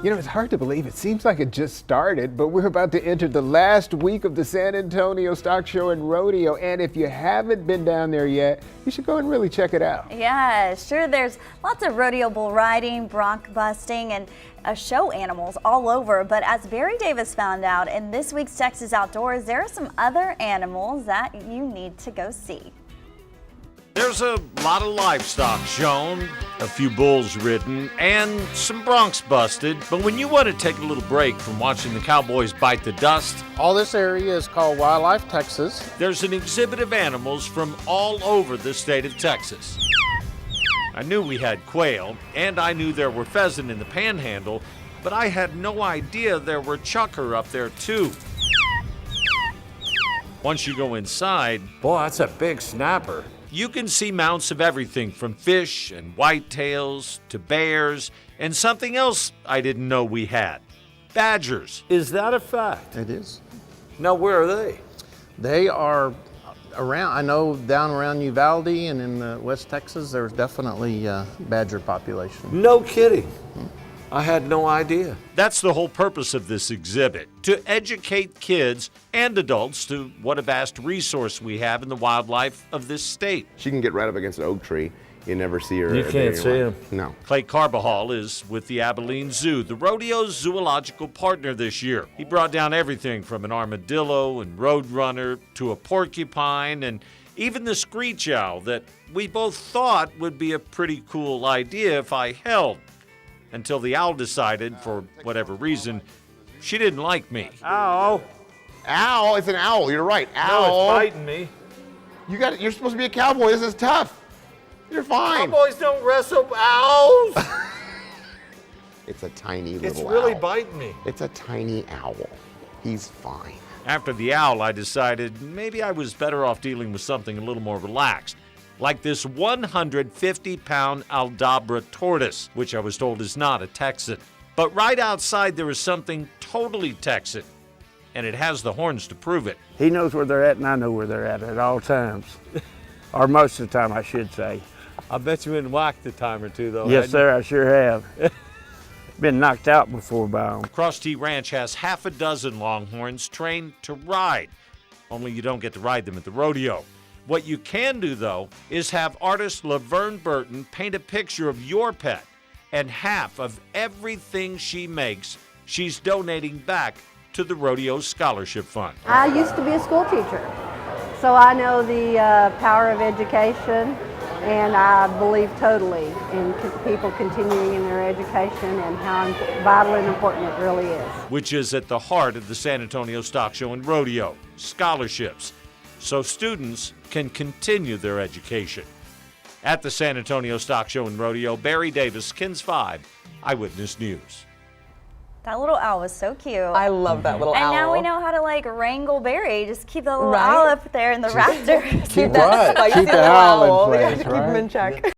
You know, it's hard to believe. It seems like it just started, but we're about to enter the last week of the San Antonio Stock Show and Rodeo. And if you haven't been down there yet, you should go and really check it out. Yeah, sure. There's lots of rodeo bull riding, bronc busting, and show animals all over. But as Barry Davis found out in this week's Texas Outdoors, there are some other animals that you need to go see. There's a lot of livestock shown, a few bulls ridden, and some broncs busted. But when you want to take a little break from watching the cowboys bite the dust, all this area is called Wildlife Texas. There's an exhibit of animals from all over the state of Texas. I knew we had quail, and I knew there were pheasant in the panhandle, but I had no idea there were chukar up there too. Once you go inside, boy, that's a big snapper. You can see mounts of everything from fish and whitetails to bears and something else I didn't know we had, badgers. Is that a fact? It is. Now, where are they? They are around, I know down around Uvalde and in West Texas, there's definitely badger population. No kidding. I had no idea. That's the whole purpose of this exhibit, to educate kids and adults to what a vast resource we have in the wildlife of this state. She can get right up against an oak tree. You never see her. You can't see him. No. Clay Carbajal is with the Abilene Zoo, the rodeo's zoological partner this year. He brought down everything from an armadillo and roadrunner to a porcupine and even the screech owl that we both thought would be a pretty cool idea if I held. Until the owl decided, for whatever reason, she didn't like me. Ow. Owl? It's an owl. You're right. Owl. No, it's biting me. You're supposed to be a cowboy. This is tough. You're fine. Cowboys don't wrestle owls. It's a tiny little It's owl. really biting me. It's a tiny owl. He's fine. After the owl, I decided maybe I was better off dealing with something a little more relaxed, like this 150-pound Aldabra tortoise, which I was told is not a Texan. But right outside there is something totally Texan, and it has the horns to prove it. He knows where they're at, and I know where they're at all times. Or most of the time, I should say. I bet you been whacked a time or two, though. Yes, sir, I sure have. Been knocked out before by them. Cross T Ranch has half a dozen longhorns trained to ride, only you don't get to ride them at the rodeo. What you can do, though, is have artist Laverne Burton paint a picture of your pet, and half of everything she makes, she's donating back to the Rodeo Scholarship Fund. I used to be a school teacher, so I know the power of education, and I believe totally in people continuing in their education and how vital and important it really is. Which is at the heart of the San Antonio Stock Show and Rodeo, scholarships, so students can continue their education. At the San Antonio Stock Show and Rodeo, Barry Davis, KENS 5, Eyewitness News. That little owl was so cute. I love that little owl. And now we know how to wrangle Barry. Just keep that little Right? owl up there in the rafters. Keep that spicy Keep the little owl in owl. place, Yeah, keep him right? in check.